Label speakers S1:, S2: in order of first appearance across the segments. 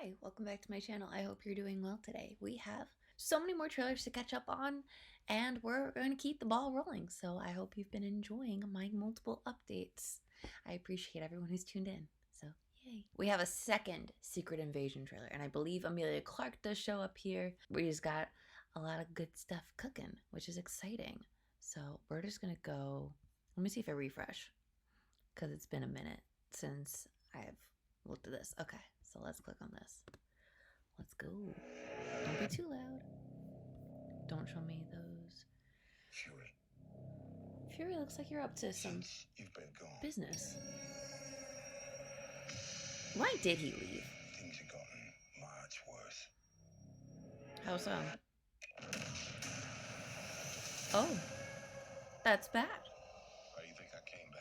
S1: Hi, welcome back to my channel. I hope you're doing well today. We have so many more trailers to catch up on, and we're going to keep the ball rolling. So I hope you've been enjoying my multiple updates. I appreciate everyone who's tuned in. So yay. We have a second Secret Invasion trailer, and I believe Emilia Clarke does show up here. We've got a lot of good stuff cooking, which is exciting. So we're just going to go. Let me see if I refresh, because it's been a minute since I've looked at this. Okay, so let's click on this. Let's go. Don't be too loud. Don't show me those.
S2: Fury.
S1: Fury looks like you're up to some
S2: You've been gone.
S1: business. Why did he leave?
S2: Things have gotten much worse.
S1: How so? Oh, that's bad.
S2: Why do you think I came back?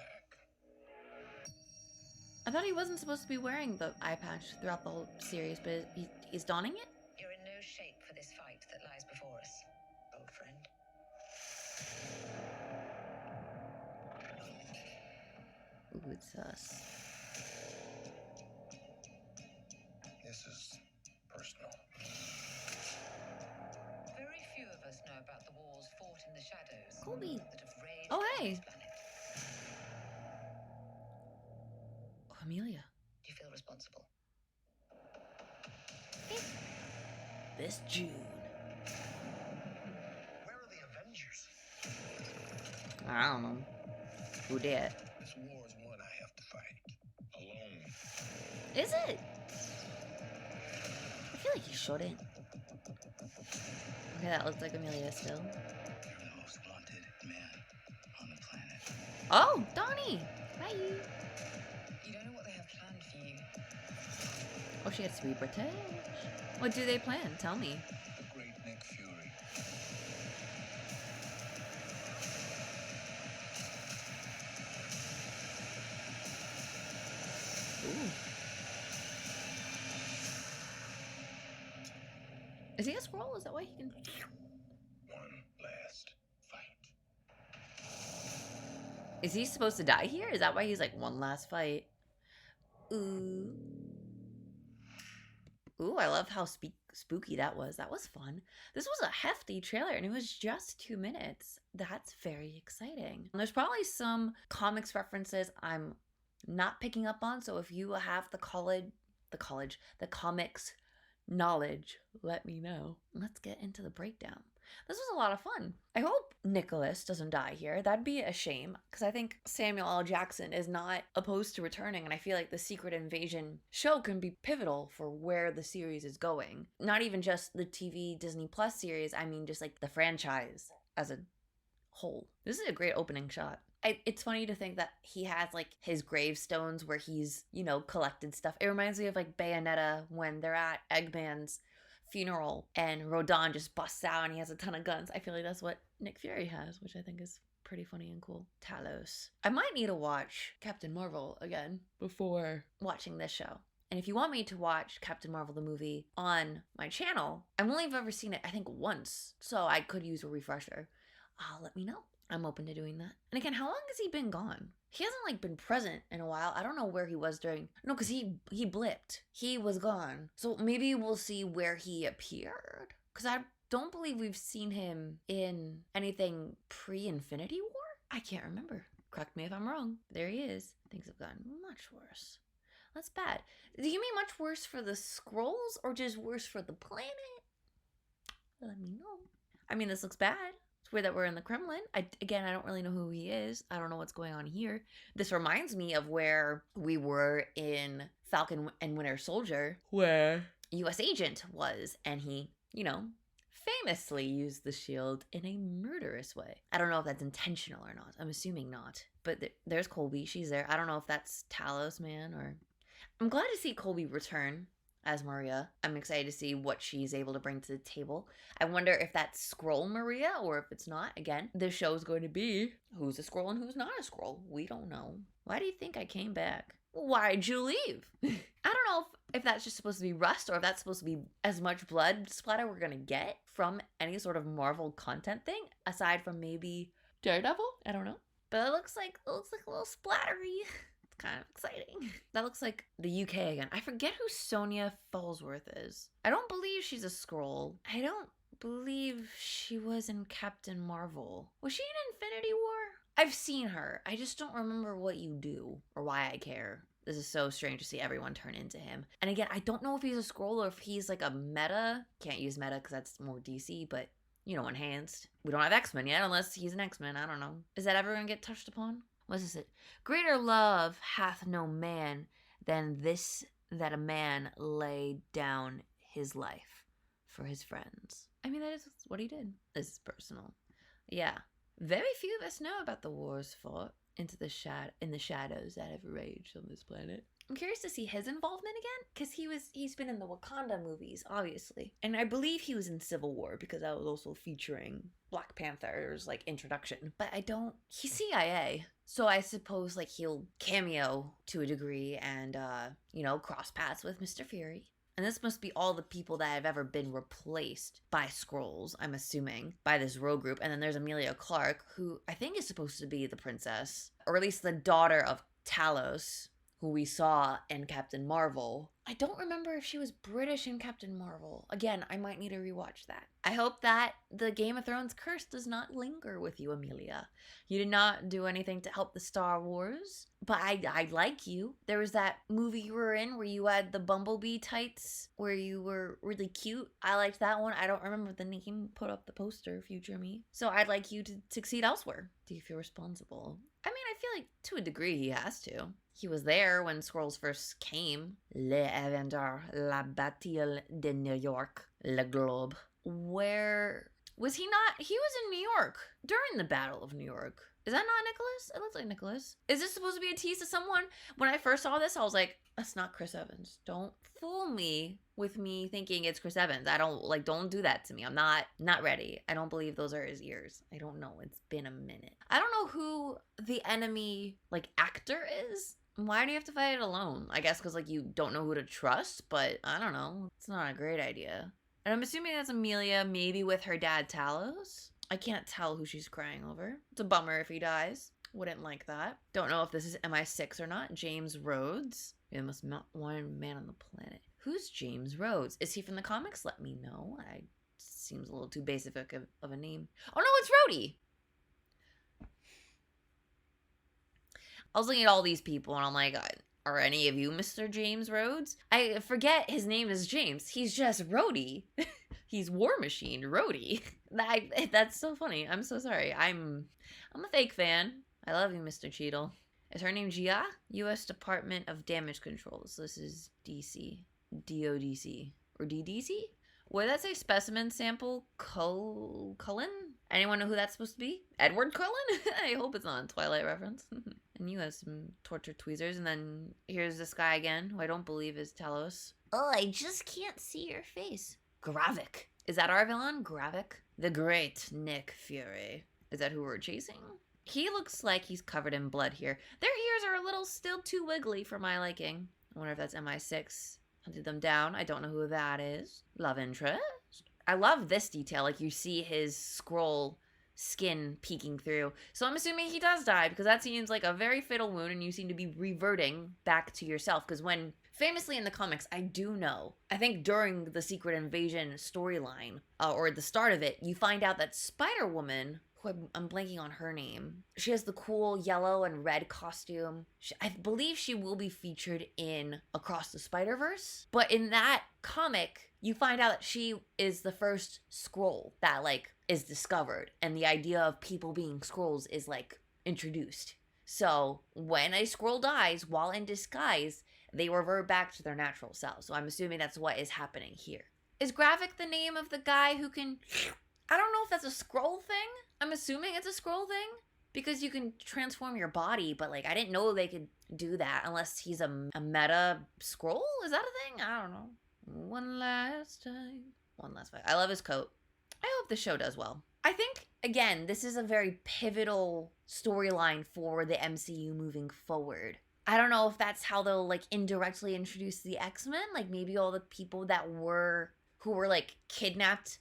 S1: I thought he wasn't supposed to be wearing the eye patch throughout the whole series, but he's donning it?
S3: You're in no shape for this fight that lies before us, old friend.
S1: Ooh, it's us.
S2: This is personal.
S3: Very few of us know about the wars fought in the shadows
S1: Colby.
S3: that have raged
S1: Oh,
S3: on
S1: hey.
S3: this planet.
S1: Oh, Emilia.
S3: Do you feel responsible?
S1: This June.
S2: Where are the Avengers?
S1: I don't know. Who did?
S2: This war is one I have to fight. Alone.
S1: Is it? I feel like you shouldn't. Okay, that looks like Emilia still.
S2: You're the most wanted man on the planet.
S1: Oh, Donnie! Hi!
S3: You don't know what they have planned for you.
S1: Oh, she gets to be British. What do they plan? Tell me.
S2: The great Nick Fury.
S1: Ooh. Is he a scroll? Is that why he can...
S2: One last fight.
S1: Is he supposed to die here? Is that why he's like, one last fight? Ooh. Ooh, I love how spooky that was. That was fun. This was a hefty trailer, and it was just 2 minutes. That's very exciting. And there's probably some comics references I'm not picking up on, so if you have the comics knowledge, let me know. Let's get into the breakdown. This was a lot of fun. I hope Nicholas doesn't die here. That'd be a shame, because I think Samuel L. Jackson is not opposed to returning, and I feel like the Secret Invasion show can be pivotal for where the series is going. Not even just the TV Disney Plus series, I mean just like the franchise as a whole. This is a great opening shot. It's funny to think that he has like his gravestones where he's, collected stuff. It reminds me of like Bayonetta when they're at Eggman's funeral and Rodin just busts out and he has a ton of guns. I feel like that's what Nick Fury has, which I think is pretty funny and cool. Talos. I might need to watch Captain Marvel again before watching this show. And if you want me to watch Captain Marvel the movie on my channel, I've only ever seen it, I think, once. So I could use a refresher. Let me know. I'm open to doing that. And again, how long has he been gone? He hasn't like been present in a while. I don't know where he was during. No, because he blipped. He was gone. So maybe we'll see where he appeared. Because I don't believe we've seen him in anything pre-Infinity War. I can't remember. Correct me if I'm wrong. There he is. Things have gotten much worse. That's bad. Do you mean much worse for the Skrulls or just worse for the planet? Let me know. I mean, this looks bad. It's weird that we're in the Kremlin. I don't really know who he is. I don't know what's going on here. This reminds me of where we were in Falcon and Winter Soldier, where U.S. Agent was, and he, famously used the shield in a murderous way. I don't know if that's intentional or not. I'm assuming not. But there's Colby. She's there. I don't know if that's Talos Man or... I'm glad to see Colby return as Maria. I'm excited to see what she's able to bring to the table. I wonder if that's Skrull Maria or if it's not. Again, this show's going to be who's a Skrull and who's not a Skrull. We don't know. Why do you think I came back? Why'd you leave? I don't know if that's just supposed to be rust or if that's supposed to be as much blood splatter we're gonna get from any sort of Marvel content thing, aside from maybe Daredevil. I don't know. But it looks like a little splattery. It's kind of exciting. That looks like the UK again. I forget who Sonia Falsworth is. I don't believe she's a Skrull. I don't believe she was in Captain Marvel. Was she in Infinity War? I've seen her. I just don't remember what you do or why I care. This is so strange to see everyone turn into him. And again, I don't know if he's a Skrull or if he's like a meta. Can't use meta because that's more DC, but you know, enhanced. We don't have X-Men yet unless he's an X-Men. I don't know. Is that ever gonna get touched upon? What is it? Greater love hath no man than this, that a man lay down his life for his friends. I mean, that is what he did. This is personal. Yeah. Very few of us know about the wars fought in the shadows that have raged on this planet. I'm curious to see his involvement again, because he's been in the Wakanda movies, obviously. And I believe he was in Civil War, because that was also featuring Black Panther's, like, introduction. But he's CIA. So I suppose, like, he'll cameo to a degree and, cross paths with Mr. Fury. And this must be all the people that have ever been replaced by Skrulls, I'm assuming, by this rogue group. And then there's Emilia Clarke, who I think is supposed to be the princess, or at least the daughter of Talos, who we saw in Captain Marvel. I don't remember if she was British in Captain Marvel. Again, I might need to rewatch that. I hope that the Game of Thrones curse does not linger with you, Emilia. You did not do anything to help the Star Wars, but I like you. There was that movie you were in where you had the bumblebee tights, where you were really cute. I liked that one. I don't remember the name. Put up the poster, future me. So I'd like you to succeed elsewhere. Do you feel responsible? I mean, I feel like to a degree he has to. He was there when Skrulls first came. Le Avenger, la Bastille de New York, le Globe. Where was he not? He was in New York during the Battle of New York. Is that not Nicholas? It looks like Nicholas. Is this supposed to be a tease to someone? When I first saw this, I was like, that's not Chris Evans. Don't fool me with me thinking it's Chris Evans. Don't do that to me. I'm not ready. I don't believe those are his ears. I don't know. It's been a minute. I don't know who the enemy, actor is. Why do you have to fight it alone? I guess because, you don't know who to trust, but I don't know. It's not a great idea. And I'm assuming that's Emilia, maybe with her dad Talos. I can't tell who she's crying over. It's a bummer if he dies. Wouldn't like that. Don't know if this is MI6 or not. James Rhodes. You're the most wanted man on the planet. Who's James Rhodes? Is he from the comics? Let me know. Seems a little too basic of a name. Oh no, it's Rhodey! I was looking at all these people and I'm like, are any of you Mr. James Rhodes? I forget his name is James. He's just Rhodey. He's War Machine Rhodey. That's so funny. I'm so sorry. I'm a fake fan. I love you, Mr. Cheadle. Is her name Gia? U.S. Department of Damage Control. So this is DC. DODC. Or DDC? Would that say specimen sample Cullen? Anyone know who that's supposed to be? Edward Cullen? I hope it's not a Twilight reference. And you have some torture tweezers. And then here's this guy again, who I don't believe is Talos. Oh, I just can't see your face. Gravik. Is that our villain? Gravik? The great Nick Fury. Is that who we're chasing? He looks like he's covered in blood here. Their ears are a little still too wiggly for my liking. I wonder if that's MI6. Hunted them down. I don't know who that is. Love interest. I love this detail. You see his Skrull skin peeking through. So I'm assuming he does die, because that seems like a very fatal wound and you seem to be reverting back to yourself. Because when, famously in the comics, I do know, I think during the Secret Invasion storyline, or at the start of it, you find out that Spider-Woman, who I'm blanking on her name, she has the cool yellow and red costume. I believe she will be featured in Across the Spider-Verse. But in that comic, you find out that she is the first Skrull that, is discovered. And the idea of people being Skrulls is, introduced. So when a Skrull dies while in disguise, they revert back to their natural selves. So I'm assuming that's what is happening here. Is Gravik the name of the guy who can... I don't know if that's a Skrull thing. I'm assuming it's a Skrull thing. Because you can transform your body, but, I didn't know they could do that unless he's a meta Skrull? Is that a thing? I don't know. One last time. One last fight. I love his coat. I hope the show does well. I think, again, this is a very pivotal storyline for the MCU moving forward. I don't know if that's how they'll, indirectly introduce the X-Men. Maybe all the people who were, kidnapped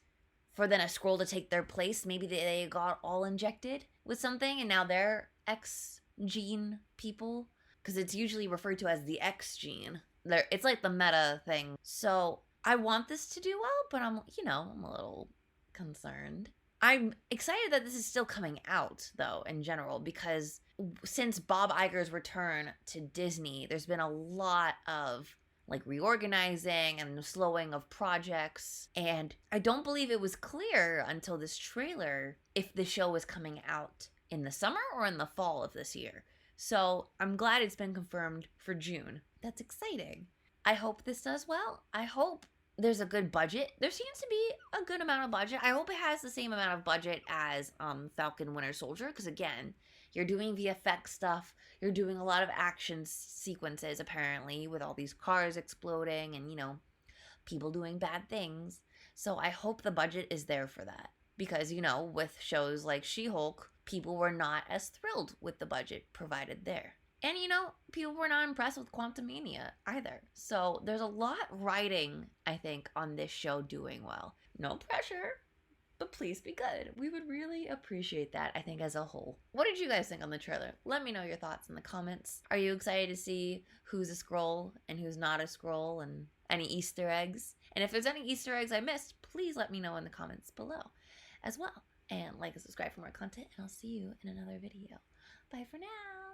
S1: for then a Skrull to take their place. Maybe they got all injected with something and now they're X-gene people. because it's usually referred to as the X gene. It's like the meta thing. So I want this to do well, but I'm a little concerned. I'm excited that this is still coming out, though, in general, because since Bob Iger's return to Disney, there's been a lot of like reorganizing and slowing of projects. And I don't believe it was clear until this trailer if the show was coming out in the summer or in the fall of this year. So I'm glad it's been confirmed for June. That's exciting. I hope this does well. I hope there's a good budget. There seems to be a good amount of budget. I hope it has the same amount of budget as Falcon Winter Soldier, because again, you're doing VFX stuff. You're doing a lot of action sequences, apparently, with all these cars exploding and, people doing bad things. So I hope the budget is there for that. Because, with shows like She-Hulk, people were not as thrilled with the budget provided there. And, people were not impressed with Quantumania either. So there's a lot riding, I think, on this show doing well. No pressure, but please be good. We would really appreciate that, I think, as a whole. What did you guys think on the trailer? Let me know your thoughts in the comments. Are you excited to see who's a Skrull and who's not a Skrull, and any Easter eggs? And if there's any Easter eggs I missed, please let me know in the comments below as well. And like and subscribe for more content, and I'll see you in another video. Bye for now.